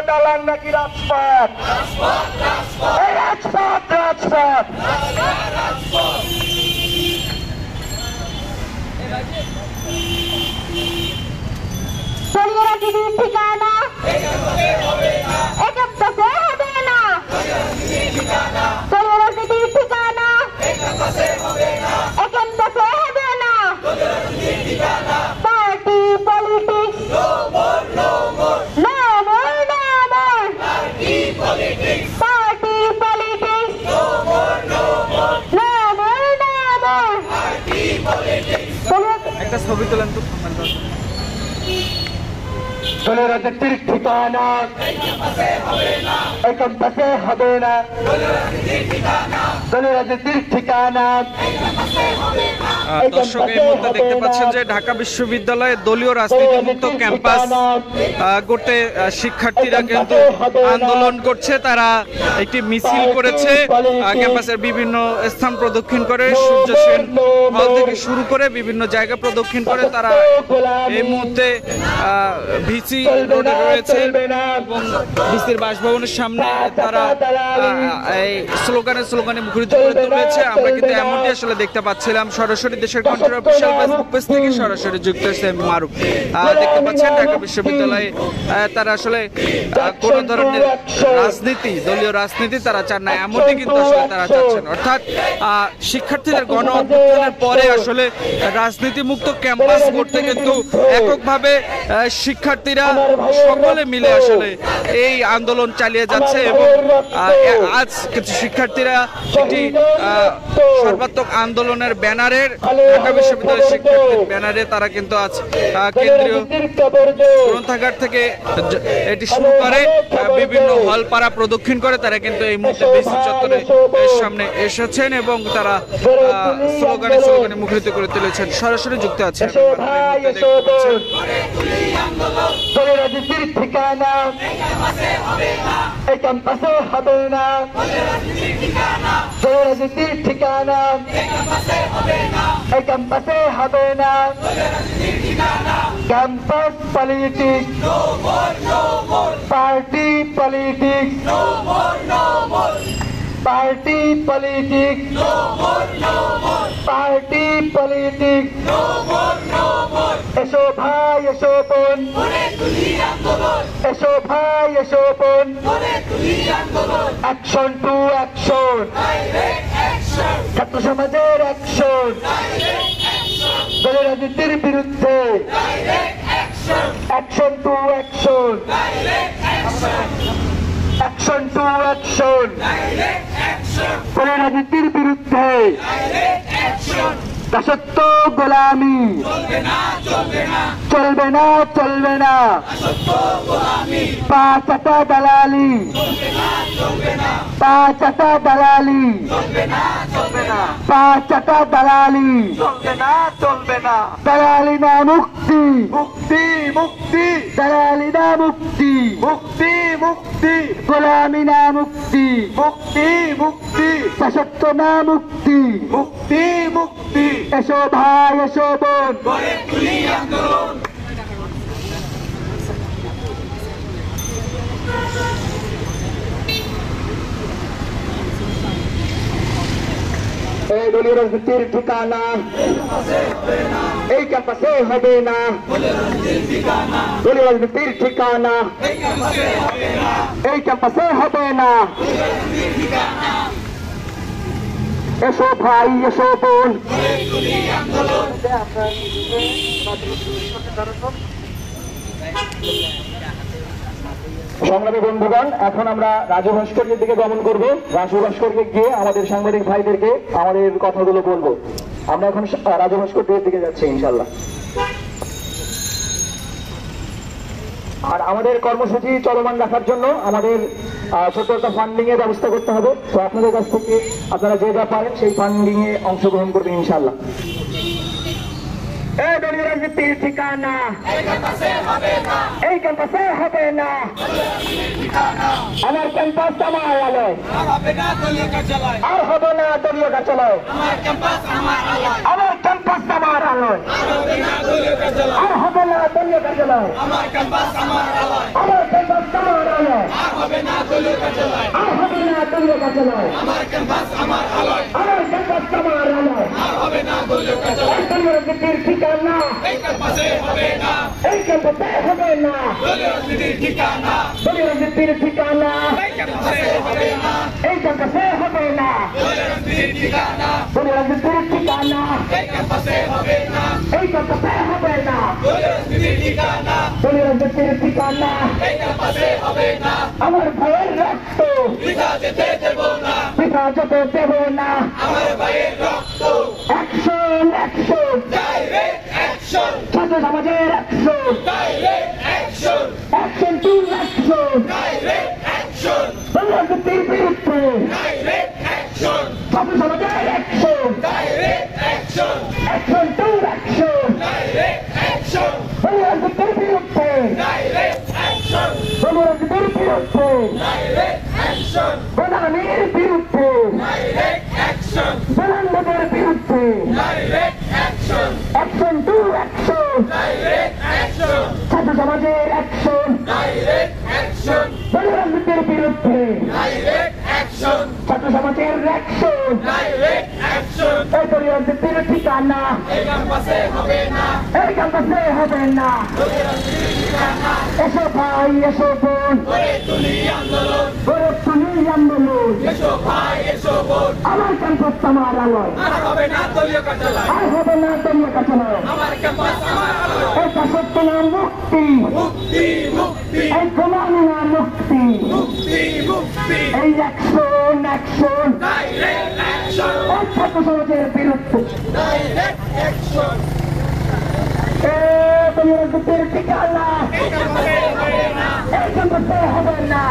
দালান নাকি রাজপথ, রাজপথ রাজপথ। দলীয় রাজনীতির ঠিকানা একের পাশে হবে না, দলীয় রাজনীতির ঠিকানা একের পাশে হবে না। Party politics no more, no more, no more, no more. Party politics no more, no more, no more, no more. একটা ছবি তোলেন তো। দলীয় রাজনীতির ঠিকানা এই ক্যাম্পাসে হবে না, দলীয় রাজনীতির ঠিকানা। দর্শক, এই মুহূর্তে দেখতে পাচ্ছেন যে ঢাকা বিশ্ববিদ্যালয়ে দলীয় রাজনীতি মুক্ত ক্যাম্পাস করতে শিক্ষার্থীরা কিন্তু আন্দোলন করছে। তারা একটি মিছিল করেছে, ক্যাম্পাসের বিভিন্ন স্থান প্রদক্ষিণ করে, সূর্য সেন হল থেকে শুরু করে বিভিন্ন জায়গা প্রদক্ষিণ করে তারা এই মুহূর্তে ভিসি রোডে রয়েছে এবং ভিসির বাসভবনের সামনে তারা এই স্লোগানে মুখরিত করে তুলেছে। আমরা কিন্তু এমনটি আসলে দেখতে পাচ্ছিলাম। সরাসরি দেশের কণ্ঠের অফিসিয়াল ফেসবুক পেজ থেকে সরাসরি যুক্ত হয়েছে মারুফ। দেখতে পাচ্ছেন ঢাকা বিশ্ববিদ্যালয়ে তারা আসলে কোন ধরনের রাজনীতি, দলীয় রাজনীতি তারা চান না, এমনটি কিন্তু আসলে তারা চাচ্ছেন। অর্থাৎ শিক্ষার্থীদের গণ অভ্যুত্থানের পরে আসলে রাজনীতি মুক্ত ক্যাম্পাস করতে কিন্তু এককভাবে শিক্ষার্থীরা সকলে মিলে আসলে এই আন্দোলন চালিয়ে যাচ্ছে এবং আজ কিছু শিক্ষার্থীরা একটি সর্বাত্মক আন্দোলনের ব্যানারের, ঢাকা বিশ্ববিদ্যালয়ের শিক্ষার্থীর ব্যানারে তারা কিন্তু আজ কেন্দ্রীয় গ্রন্থাগার থেকে এটি শুরু করে বিভিন্ন হলপাড়া প্রদক্ষিণ করে তারা কিন্তু এই মুহূর্তে বিসি চত্বরের সামনে এসেছেন এবং তারা স্লোগানে মুখরিত করে তুলেছেন। সরাসরি যুক্ত আছেন দলীয় রাজনীতির ঠিকানা এই ক্যাম্পাসে হবে না, দলীয় রাজনীতির ঠিকানা এই ক্যাম্পাসে হবে না। Campus politics party politics, party politics, party politics. এসো ভাই এসো বোন, এসো ভাই এসো বোন, অ্যাকশন টু অ্যাকশন, ছাত্র সমাজের অ্যাকশন, দলীয় রাজনীতির বিরুদ্ধে action to action, action to action, দলীয় রাজনীতির বিরুদ্ধে দাসত্ব গোলামি চলবে না, চলবে না। পাঁচ আটা দালালি, পাঁচ আটা দালালি, পাঁচ আটা দালালি চলবে না, চলবে না। দালালি না মুক্তি, মুক্তি মুক্তি, দালালি না মুক্তি, মুক্তি মুক্তি, গোলামি না মুক্তি, মুক্তি মুক্তি, দাসত্ব না মুক্তি, মুক্তি মুক্তি। এসো ভাই এসো বোন, এই দলীয় রাজনীতির ঠিকানা এই ক্যাম্পাসে হবে না, দলীয় রাজনীতির ঠিকানা এই ক্যাম্পাসে হবে না। এসো ভাই এসো বোন, সংগ্রামী বন্ধুগণ, এখন আমরা রাজু ভাস্করের দিকে গমন করব। রাজু ভাস্করকে গিয়ে আমাদের সাংবাদিক ভাইদেরকে আমাদের কথাগুলো বলবো। আমরা এখন রাজু ভাস্করের দিকে যাচ্ছি ইনশাল্লাহ। আর আমাদের কর্মসূচি চলমান রাখার জন্য আমাদের ছোট একটা ফান্ডিং এর ব্যবস্থা করতে হবে। তো আপনাদের কাছ থেকে আপনারা যে যা পারেন সেই ফান্ডিং এ অংশগ্রহণ করবেন ইনশাল্লাহ। এই দলীয় রাজনীতির ঠিকানা এই ক্যাম্পাসে হবে না, আমার ক্যাম্পাস আমার আলোয় আর হবে না দলীয় কার্যালয়, আমার ক্যাম্পাস ক্যাম্পাস আমার আলোয় আর হবে না দলীয় কার্যালয় আমার ক্যাম্পাস আমার আলোয় আর হবে না দলীয় কার্যালয় আমার ক্যাম্পাস আমার আলোয় দলীয় রাজনীতির ঠিকানা এই ক্যাম্পাসে হবে না এই ক্যাম্পাসে হবে না দলীয় রাজনীতির ঠিকানা এই ক্যাম্পাসে হবে না এই ক্যাম্পাসে হবে না দলীয় রাজনীতির ঠিকানা এই ক্যাম্পাসে হবে না এই ক্যাম্পাসে হবে না দলীয় রাজনীতির ঠিকানা এই ক্যাম্পাসে হবে না আমার ভাইয়ের রক্ত বৃথা যেতে দেব না আমার ভাইয়ের রক্ত অ্যাকশন ডাইরেক্ট অ্যাকশন ছাত্র সমাজের action to action direct action রাজনীতির বিরুদ্ধে ডাইরেক্ট অ্যাকশন ছাত্র সমাজের action to action direct action রাজনীতির বিরুদ্ধে ডাইরেক্ট অ্যাকশন রাজনীতির বিরুদ্ধে ডাইরেক্ট অ্যাকশন গোলামির বিরুদ্ধে ডাইরেক্ট অ্যাকশন গোলামদের বিরুদ্ধে direct action action to action direct action ছাত্র সমাজের অ্যাকশন ডাইরেক্ট অ্যাকশন রাজনীতির বিরুদ্ধে ডাইরেক্ট অ্যাকশন ছাত্র সমাজের অ্যাকশন ডাইরেক্ট অ্যাকশন এই রাজনীতির ঠিকানা এই ক্যাম্পাসে হবে না এসো ভাই এসো বোন গড়ে তুলি আন্দোলন এসো ভাই এসো বোন আমার ক্যাম্পাস আমার আলোয় আর হবে না দলীয় কার্যালয় আমার ক্যাম্পাস আমার আলোয় এই সত্য নাম মুক্তি এই গোলামি নাম মুক্তি এই অ্যাকশন ডাইরেক্ট অ্যাকশন ছাত্র সমাজের বিরুদ্ধে ডাইরেক্ট অ্যাকশন রাজনীতির ঠিকানা এই ক্যাম্পাসে হবে না